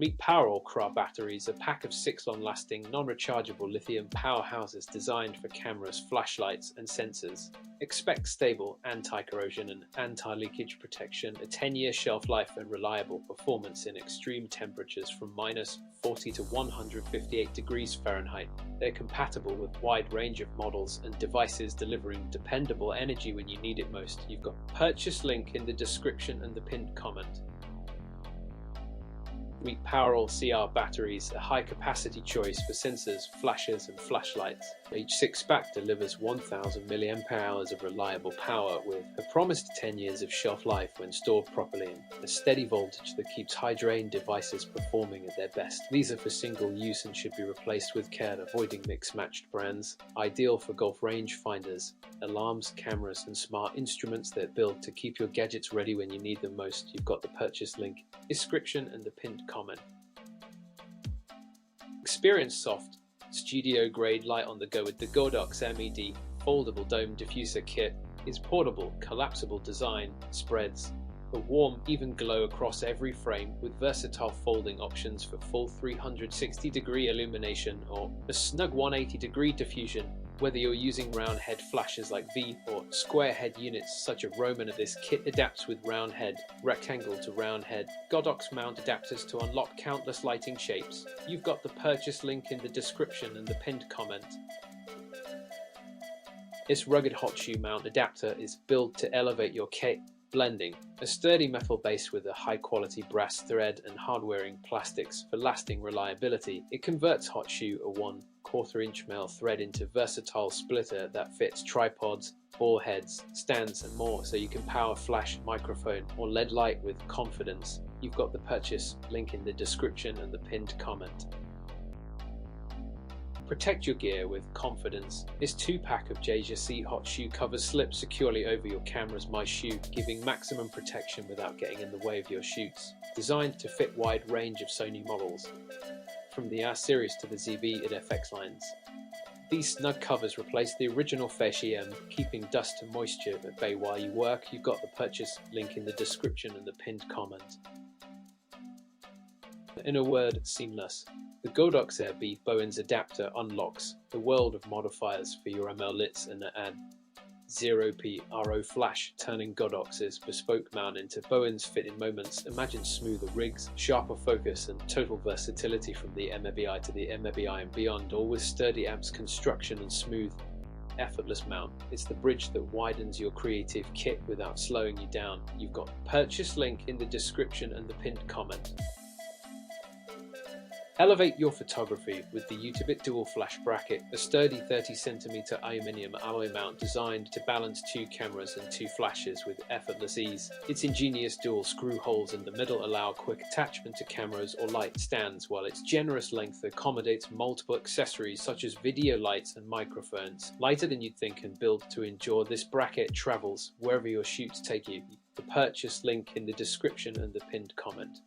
Meet Powerol CRA batteries, a pack of 6 long-lasting, non-rechargeable lithium powerhouses designed for cameras, flashlights, and sensors. Expect stable anti-corrosion and anti-leakage protection, a 10-year shelf life, and reliable performance in extreme temperatures from -40 to 158 degrees Fahrenheit. They're compatible with a wide range of models and devices, delivering dependable energy when you need it most. You've got a purchase link in the description and the pinned comment. Meet Powerol CR batteries, a high-capacity choice for sensors, flashes, and flashlights. Each 6-pack delivers 1000 mAh of reliable power with a promised 10 years of shelf life when stored properly, and a steady voltage that keeps high-drain devices performing at their best. These are for single use and should be replaced with care, avoiding mixed-matched brands. Ideal for golf range finders, alarms, cameras, and smart instruments that build to keep your gadgets ready when you need them most. You've got the purchase link, description, and the pinned comment. Experience soft, studio-grade light on the go with the Godox MED foldable dome diffuser kit. Its portable, collapsible design spreads a warm, even glow across every frame with versatile folding options for full 360-degree illumination or a snug 180-degree diffusion. Whether you're using round head flashes like V or square head units such as Roman, this kit adapts with round head, rectangle to round head, Godox mount adapters to unlock countless lighting shapes. You've got the purchase link in the description and the pinned comment. This rugged hot shoe mount adapter is built to elevate your kit. Blending a sturdy metal base with a high-quality brass thread and hard-wearing plastics for lasting reliability. It converts hot shoe, a 1/4-inch male thread, into versatile splitter that fits tripods, ball heads, stands, and more, so you can power flash, microphone, or LED light with confidence. You've got the purchase link in the description and the pinned comment. Protect your gear with confidence. This 2-pack of JJC hot shoe covers slip securely over your camera's My Shoe, giving maximum protection without getting in the way of your shoots. Designed to fit wide range of Sony models, from the R series to the ZV and FX lines. These snug covers replace the original Feshi M, keeping dust and moisture at bay while you work. You've got the purchase link in the description and the pinned comment. In a word, seamless. The Godox Air-B Bowens adapter unlocks the world of modifiers for your ML-Lits and add 0p RO flash, turning Godox's bespoke mount into Bowens fit in moments. Imagine smoother rigs, sharper focus, and total versatility from the MEBI to the MEBI and beyond, all with sturdy amps, construction, and smooth, effortless mount. It's the bridge that widens your creative kit without slowing you down. You've got the purchase link in the description and the pinned comment. Elevate your photography with the Utabit Dual Flash Bracket, a sturdy 30cm aluminium alloy mount designed to balance 2 cameras and 2 flashes with effortless ease. Its ingenious dual screw holes in the middle allow quick attachment to cameras or light stands, while its generous length accommodates multiple accessories such as video lights and microphones. Lighter than you'd think and built to endure, this bracket travels wherever your shoots take you. The purchase link in the description and the pinned comment.